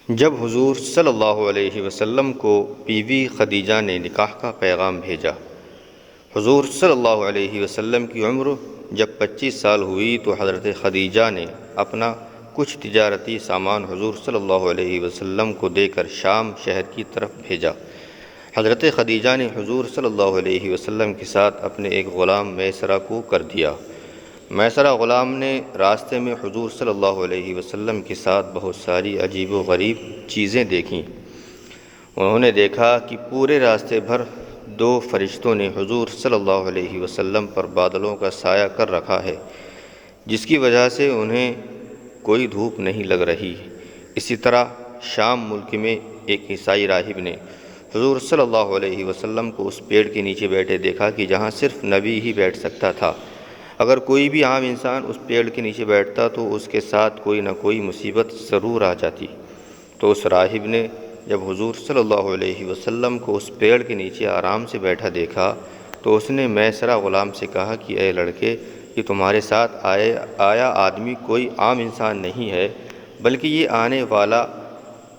جب حضور صلی اللہ علیہ وسلم کو بیوی خدیجہ نے نکاح کا پیغام بھیجا۔ حضور صلی اللہ علیہ وسلم کی عمر جب 25 سال ہوئی تو حضرت خدیجہ نے اپنا کچھ تجارتی سامان حضور صلی اللہ علیہ وسلم کو دے کر شام شہر کی طرف بھیجا۔ حضرت خدیجہ نے حضور صلی اللہ علیہ وسلم کے ساتھ اپنے ایک غلام میسرہ کو کر دیا۔ میسرہ غلام نے راستے میں حضور صلی اللہ علیہ وسلم کے ساتھ بہت ساری عجیب و غریب چیزیں دیکھیں۔ انہوں نے دیکھا کہ پورے راستے بھر 2 فرشتوں نے حضور صلی اللہ علیہ وسلم پر بادلوں کا سایہ کر رکھا ہے، جس کی وجہ سے انہیں کوئی دھوپ نہیں لگ رہی۔ اسی طرح شام ملک میں ایک عیسائی راہب نے حضور صلی اللہ علیہ وسلم کو اس پیڑ کے نیچے بیٹھے دیکھا کہ جہاں صرف نبی ہی بیٹھ سکتا تھا۔ اگر کوئی بھی عام انسان اس پیڑ کے نیچے بیٹھتا تو اس کے ساتھ کوئی نہ کوئی مصیبت ضرور آ جاتی۔ تو اس راہب نے جب حضور صلی اللہ علیہ وسلم کو اس پیڑ کے نیچے آرام سے بیٹھا دیکھا تو اس نے میسرہ غلام سے کہا کہ اے لڑکے، یہ تمہارے ساتھ آیا آدمی کوئی عام انسان نہیں ہے، بلکہ یہ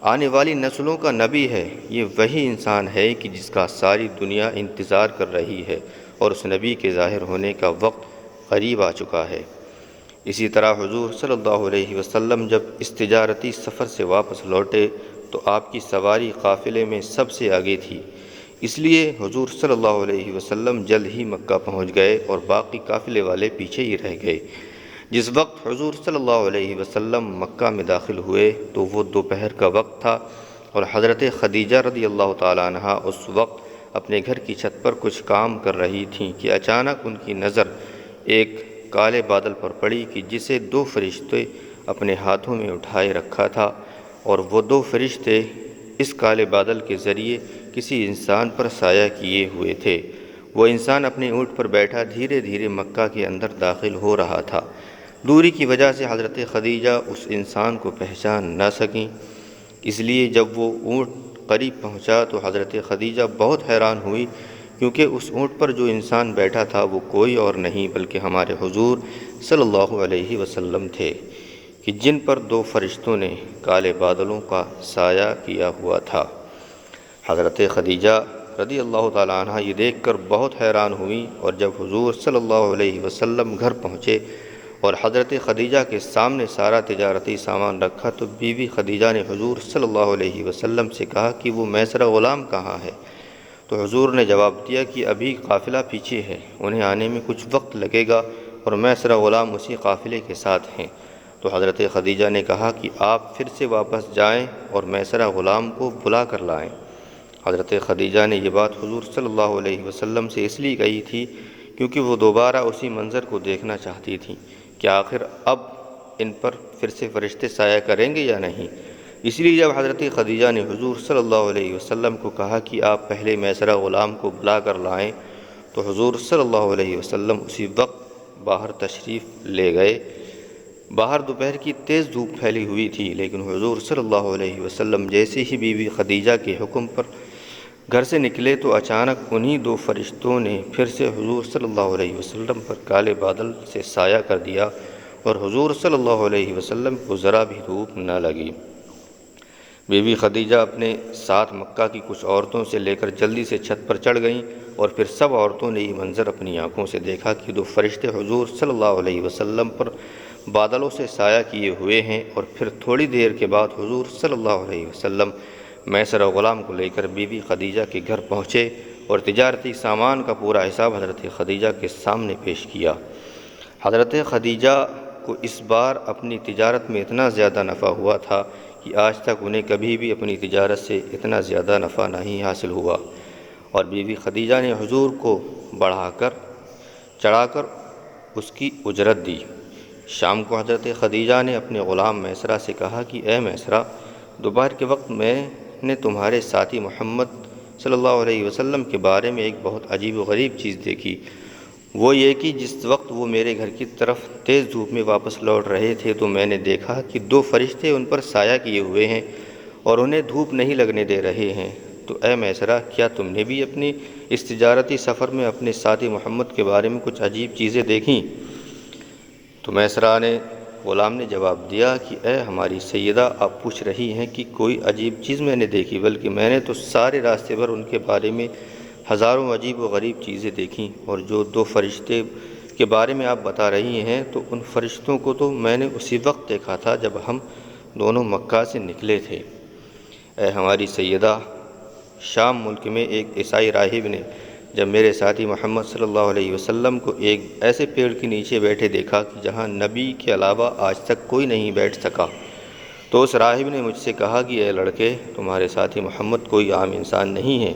آنے والی نسلوں کا نبی ہے۔ یہ وہی انسان ہے کہ جس کا ساری دنیا انتظار کر رہی ہے، اور اس نبی کے ظاہر ہونے کا وقت قریب آ چکا ہے۔ اسی طرح حضور صلی اللہ علیہ وسلم جب اس تجارتی سفر سے واپس لوٹے تو آپ کی سواری قافلے میں سب سے آگے تھی، اس لیے حضور صلی اللہ علیہ وسلم جلد ہی مکہ پہنچ گئے اور باقی قافلے والے پیچھے ہی رہ گئے۔ جس وقت حضور صلی اللہ علیہ وسلم مکہ میں داخل ہوئے تو وہ دوپہر کا وقت تھا، اور حضرت خدیجہ رضی اللہ تعالیٰ عنہا اس وقت اپنے گھر کی چھت پر کچھ کام کر رہی تھیں کہ اچانک ان کی نظر ایک کالے بادل پر پڑی کہ جسے 2 فرشتے اپنے ہاتھوں میں اٹھائے رکھا تھا، اور وہ 2 فرشتے اس کالے بادل کے ذریعے کسی انسان پر سایہ کیے ہوئے تھے۔ وہ انسان اپنے اونٹ پر بیٹھا دھیرے دھیرے مکہ کے اندر داخل ہو رہا تھا۔ دوری کی وجہ سے حضرت خدیجہ اس انسان کو پہچان نہ سکیں، اس لیے جب وہ اونٹ قریب پہنچا تو حضرت خدیجہ بہت حیران ہوئی، کیونکہ اس اونٹ پر جو انسان بیٹھا تھا وہ کوئی اور نہیں بلکہ ہمارے حضور صلی اللہ علیہ وسلم تھے، کہ جن پر 2 فرشتوں نے کالے بادلوں کا سایہ کیا ہوا تھا۔ حضرت خدیجہ رضی اللہ تعالیٰ عنہ یہ دیکھ کر بہت حیران ہوئیں، اور جب حضور صلی اللہ علیہ وسلم گھر پہنچے اور حضرت خدیجہ کے سامنے سارا تجارتی سامان رکھا تو بیوی خدیجہ نے حضور صلی اللہ علیہ وسلم سے کہا کہ وہ میسرہ غلام کہاں ہے؟ تو حضور نے جواب دیا کہ ابھی قافلہ پیچھے ہے، انہیں آنے میں کچھ وقت لگے گا، اور میسرہ غلام اسی قافلے کے ساتھ ہیں۔ تو حضرت خدیجہ نے کہا کہ آپ پھر سے واپس جائیں اور میسرہ غلام کو بلا کر لائیں۔ حضرت خدیجہ نے یہ بات حضور صلی اللہ علیہ وسلم سے اس لیے کہی تھی کیونکہ وہ دوبارہ اسی منظر کو دیکھنا چاہتی تھیں کہ آخر اب ان پر پھر سے فرشتے سایہ کریں گے یا نہیں۔ اس لیے جب حضرت خدیجہ نے حضور صلی اللہ علیہ وسلم کو کہا کہ آپ پہلے میسرہ غلام کو بلا کر لائیں تو حضور صلی اللہ علیہ وسلم اسی وقت باہر تشریف لے گئے۔ باہر دوپہر کی تیز دھوپ پھیلی ہوئی تھی، لیکن حضور صلی اللہ علیہ وسلم جیسے ہی بیوی خدیجہ کے حکم پر گھر سے نکلے تو اچانک انہی 2 فرشتوں نے پھر سے حضور صلی اللہ علیہ وسلم پر کالے بادل سے سایہ کر دیا، اور حضور صلی اللہ علیہ وسلم کو ذرا بھی دھوپ نہ لگی۔ بیوی خدیجہ اپنے ساتھ مکہ کی کچھ عورتوں سے لے کر جلدی سے چھت پر چڑھ گئیں، اور پھر سب عورتوں نے یہ منظر اپنی آنکھوں سے دیکھا کہ 2 فرشتے حضور صلی اللہ علیہ وسلم پر بادلوں سے سایہ کیے ہوئے ہیں، اور پھر تھوڑی دیر کے بعد حضور صلی اللہ علیہ وسلم میسرہ غلام کو لے کر بیوی خدیجہ کے گھر پہنچے اور تجارتی سامان کا پورا حساب حضرت خدیجہ کے سامنے پیش کیا۔ حضرت خدیجہ کو اس بار اپنی تجارت میں اتنا زیادہ نفع ہوا تھا کہ آج تک انہیں کبھی بھی اپنی تجارت سے اتنا زیادہ نفع نہیں حاصل ہوا، اور بیوی خدیجہ نے حضور کو چڑھا کر اس کی اجرت دی۔ شام کو حضرت خدیجہ نے اپنے غلام میسرہ سے کہا کہ اے میسرہ، دوپہر کے وقت میں نے تمہارے ساتھی محمد صلی اللہ علیہ وسلم کے بارے میں ایک بہت عجیب و غریب چیز دیکھی۔ وہ یہ کہ جس وقت وہ میرے گھر کی طرف تیز دھوپ میں واپس لوٹ رہے تھے تو میں نے دیکھا کہ 2 فرشتے ان پر سایہ کیے ہوئے ہیں اور انہیں دھوپ نہیں لگنے دے رہے ہیں۔ تو اے میسرہ، کیا تم نے بھی اپنی اس تجارتی سفر میں اپنے ساتھی محمد کے بارے میں کچھ عجیب چیزیں دیکھیں؟ تو میسرہ نے غلام نے جواب دیا کہ اے ہماری سیدہ، آپ پوچھ رہی ہیں کہ کوئی عجیب چیز میں نے دیکھی، بلکہ میں نے تو سارے راستے پر ان کے بارے میں ہزاروں عجیب و غریب چیزیں دیکھیں، اور جو دو فرشتے کے بارے میں آپ بتا رہی ہیں تو ان فرشتوں کو تو میں نے اسی وقت دیکھا تھا جب ہم دونوں مکہ سے نکلے تھے۔ اے ہماری سیدہ، شام ملک میں ایک عیسائی راہب نے جب میرے ساتھی محمد صلی اللہ علیہ وسلم کو ایک ایسے پیڑ کے نیچے بیٹھے دیکھا کہ جہاں نبی کے علاوہ آج تک کوئی نہیں بیٹھ سکا، تو اس راہب نے مجھ سے کہا کہ اے لڑکے، تمہارے ساتھی محمد کوئی عام انسان نہیں ہے،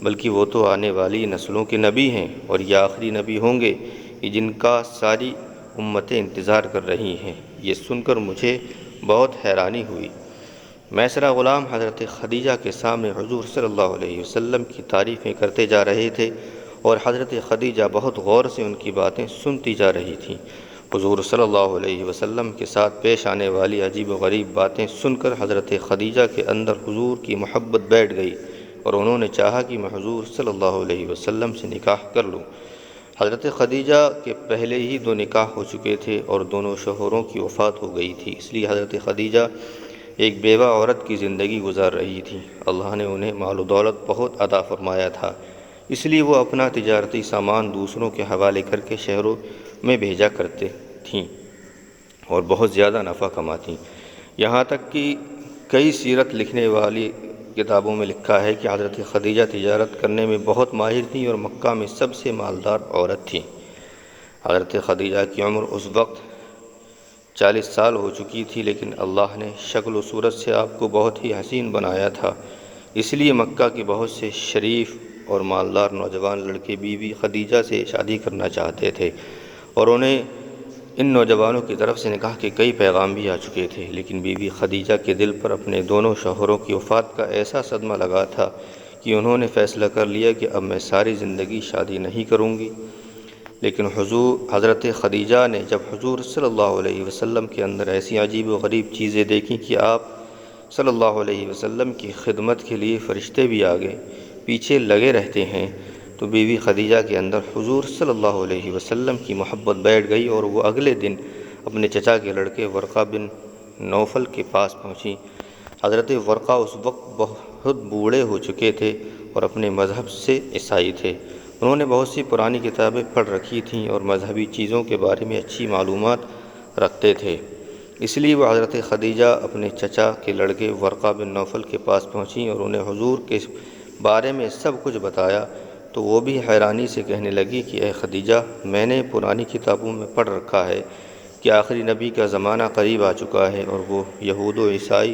بلکہ وہ تو آنے والی نسلوں کے نبی ہیں، اور یہ آخری نبی ہوں گے کہ جن کا ساری امتیں انتظار کر رہی ہیں۔ یہ سن کر مجھے بہت حیرانی ہوئی۔ میسرہ غلام حضرت خدیجہ کے سامنے حضور صلی اللہ علیہ وسلم کی تعریفیں کرتے جا رہے تھے، اور حضرت خدیجہ بہت غور سے ان کی باتیں سنتی جا رہی تھیں۔ حضور صلی اللہ علیہ وسلم کے ساتھ پیش آنے والی عجیب و غریب باتیں سن کر حضرت خدیجہ کے اندر حضور کی محبت بیٹھ گئی، اور انہوں نے چاہا کہ میں حضور صلی اللہ علیہ وسلم سے نکاح کر لوں۔ حضرت خدیجہ کے پہلے ہی 2 نکاح ہو چکے تھے اور دونوں شوہروں کی وفات ہو گئی تھی، اس لیے حضرت خدیجہ ایک بیوہ عورت کی زندگی گزار رہی تھی۔ اللہ نے انہیں مال و دولت بہت عطا فرمایا تھا، اس لیے وہ اپنا تجارتی سامان دوسروں کے حوالے کر کے شہروں میں بھیجا کرتے تھیں اور بہت زیادہ نفع کماتیں۔ یہاں تک کہ کئی سیرت لکھنے والی کتابوں میں لکھا ہے کہ حضرت خدیجہ تجارت کرنے میں بہت ماہر تھیں اور مکہ میں سب سے مالدار عورت تھیں۔ حضرت خدیجہ کی عمر اس وقت 40 سال ہو چکی تھی، لیکن اللہ نے شکل و صورت سے آپ کو بہت ہی حسین بنایا تھا، اس لیے مکہ کے بہت سے شریف اور مالدار نوجوان لڑکے بیوی خدیجہ سے شادی کرنا چاہتے تھے، اور انہیں ان نوجوانوں کی طرف سے نکاح کے کئی پیغام بھی آ چکے تھے، لیکن بیوی خدیجہ کے دل پر اپنے دونوں شوہروں کی وفات کا ایسا صدمہ لگا تھا کہ انہوں نے فیصلہ کر لیا کہ اب میں ساری زندگی شادی نہیں کروں گی۔ لیکن حضرت خدیجہ نے جب حضور صلی اللہ علیہ وسلم کے اندر ایسی عجیب و غریب چیزیں دیکھیں کہ آپ صلی اللہ علیہ وسلم کی خدمت کے لیے فرشتے بھی آگے پیچھے لگے رہتے ہیں، تو بیوی خدیجہ کے اندر حضور صلی اللہ علیہ وسلم کی محبت بیٹھ گئی، اور وہ اگلے دن اپنے چچا کے لڑکے ورقہ بن نوفل کے پاس پہنچی۔ حضرت ورقہ اس وقت بہت بوڑھے ہو چکے تھے اور اپنے مذہب سے عیسائی تھے۔ انہوں نے بہت سی پرانی کتابیں پڑھ رکھی تھیں اور مذہبی چیزوں کے بارے میں اچھی معلومات رکھتے تھے، اس لیے وہ حضرت خدیجہ اپنے چچا کے لڑکے ورقہ بن نوفل کے پاس پہنچیں اور انہیں حضور کے بارے میں سب کچھ بتایا، تو وہ بھی حیرانی سے کہنے لگی کہ اے خدیجہ، میں نے پرانی کتابوں میں پڑھ رکھا ہے کہ آخری نبی کا زمانہ قریب آ چکا ہے، اور وہ یہود و عیسائی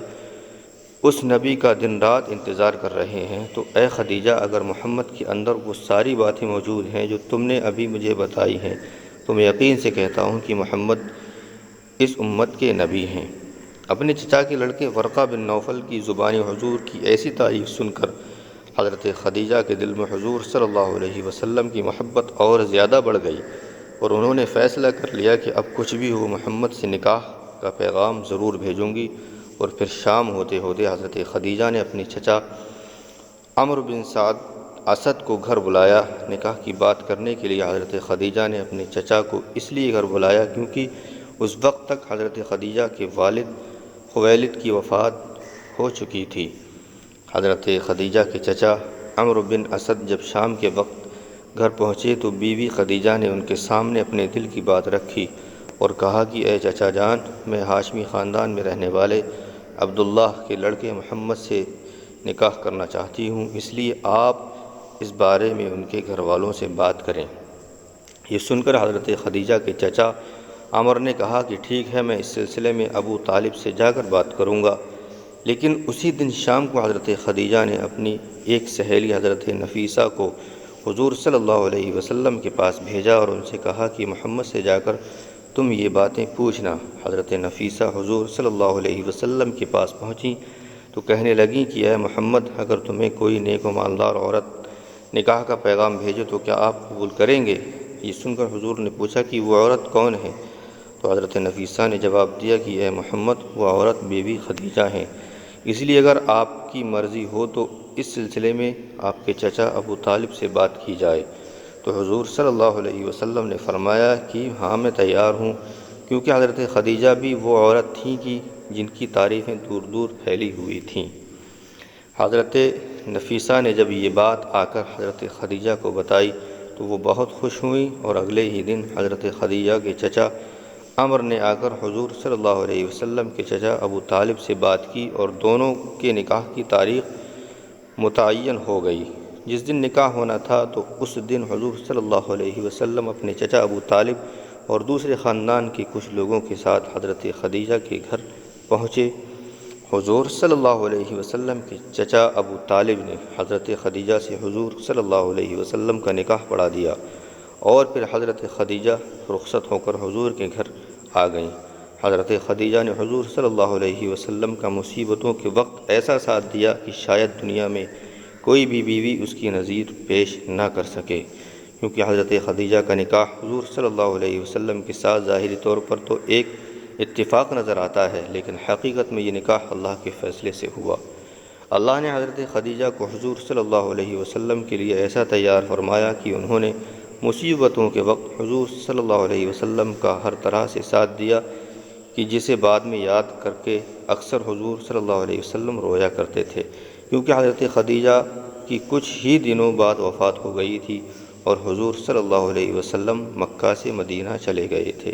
اس نبی کا دن رات انتظار کر رہے ہیں۔ تو اے خدیجہ، اگر محمد کے اندر وہ ساری باتیں موجود ہیں جو تم نے ابھی مجھے بتائی ہیں، تو میں یقین سے کہتا ہوں کہ محمد اس امت کے نبی ہیں۔ اپنے چچا کے لڑکے ورقہ بن نوفل کی زبانی حضور کی ایسی تعریف سن کر حضرت خدیجہ کے دل میں حضور صلی اللہ علیہ وسلم کی محبت اور زیادہ بڑھ گئی، اور انہوں نے فیصلہ کر لیا کہ اب کچھ بھی ہو محمد سے نکاح کا پیغام ضرور بھیجوں گی۔ اور پھر شام ہوتے ہوتے حضرت خدیجہ نے اپنے چچا عمرو بن سعد اسد کو گھر بلایا۔ نکاح کی بات کرنے کے لیے حضرت خدیجہ نے اپنے چچا کو اس لیے گھر بلایا کیونکہ اس وقت تک حضرت خدیجہ کے والد خویلد کی وفات ہو چکی تھی۔ حضرت خدیجہ کے چچا عمرو بن اسد جب شام کے وقت گھر پہنچے تو بیوی خدیجہ نے ان کے سامنے اپنے دل کی بات رکھی اور کہا کہ اے چچا جان، میں ہاشمی خاندان میں رہنے والے عبداللہ کے لڑکے محمد سے نکاح کرنا چاہتی ہوں، اس لیے آپ اس بارے میں ان کے گھر والوں سے بات کریں۔ یہ سن کر حضرت خدیجہ کے چچا عمر نے کہا کہ ٹھیک ہے، میں اس سلسلے میں ابو طالب سے جا کر بات کروں گا۔ لیکن اسی دن شام کو حضرت خدیجہ نے اپنی ایک سہیلی حضرت نفیسہ کو حضور صلی اللہ علیہ وسلم کے پاس بھیجا اور ان سے کہا کہ محمد سے جا کر تم یہ باتیں پوچھنا۔ حضرت نفیسہ حضور صلی اللہ علیہ وسلم کے پاس پہنچیں تو کہنے لگیں کہ اے محمد، اگر تمہیں کوئی نیک و مالدار عورت نکاح کا پیغام بھیجے تو کیا آپ قبول کریں گے؟ یہ سن کر حضور نے پوچھا کہ وہ عورت کون ہے؟ تو حضرت نفیسہ نے جواب دیا کہ اے محمد، وہ عورت بیوی خدیجہ ہیں، اس لیے اگر آپ کی مرضی ہو تو اس سلسلے میں آپ کے چچا ابو طالب سے بات کی جائے۔ تو حضور صلی اللہ علیہ وسلم نے فرمایا کہ ہاں، میں تیار ہوں، کیونکہ حضرت خدیجہ بھی وہ عورت تھیں کہ جن کی تعریفیں دور دور پھیلی ہوئی تھیں۔ حضرت نفیسہ نے جب یہ بات آ کر حضرت خدیجہ کو بتائی تو وہ بہت خوش ہوئیں، اور اگلے ہی دن حضرت خدیجہ کے چچا عمر نے آ کر حضور صلی اللہ علیہ وسلم کے چچا ابو طالب سے بات کی، اور دونوں کے نکاح کی تاریخ متعین ہو گئی۔ جس دن نکاح ہونا تھا تو اس دن حضور صلی اللہ علیہ وسلم اپنے چچا ابو طالب اور دوسرے خاندان کے کچھ لوگوں کے ساتھ حضرت خدیجہ کے گھر پہنچے۔ حضور صلی اللہ علیہ وسلم کے چچا ابو طالب نے حضرت خدیجہ سے حضور صلی اللہ علیہ وسلم کا نکاح پڑھا دیا، اور پھر حضرت خدیجہ رخصت ہو کر حضور کے گھر آ گئیں۔ حضرت خدیجہ نے حضور صلی اللہ علیہ وسلم کا مصیبتوں کے وقت ایسا ساتھ دیا کہ شاید دنیا میں کوئی بھی بیوی اس کی نظیر پیش نہ کر سکے، کیونکہ حضرت خدیجہ کا نکاح حضور صلی اللہ علیہ وسلم کے ساتھ ظاہری طور پر تو ایک اتفاق نظر آتا ہے، لیکن حقیقت میں یہ نکاح اللہ کے فیصلے سے ہوا۔ اللہ نے حضرت خدیجہ کو حضور صلی اللہ علیہ وسلم کے لیے ایسا تیار فرمایا کہ انہوں نے مصیبتوں کے وقت حضور صلی اللہ علیہ وسلم کا ہر طرح سے ساتھ دیا، کہ جسے بعد میں یاد کر کے اکثر حضور صلی اللہ علیہ وسلم رویا کرتے تھے، کیونکہ حضرت خدیجہ کی کچھ ہی دنوں بعد وفات ہو گئی تھی، اور حضور صلی اللہ علیہ وسلم مکہ سے مدینہ چلے گئے تھے۔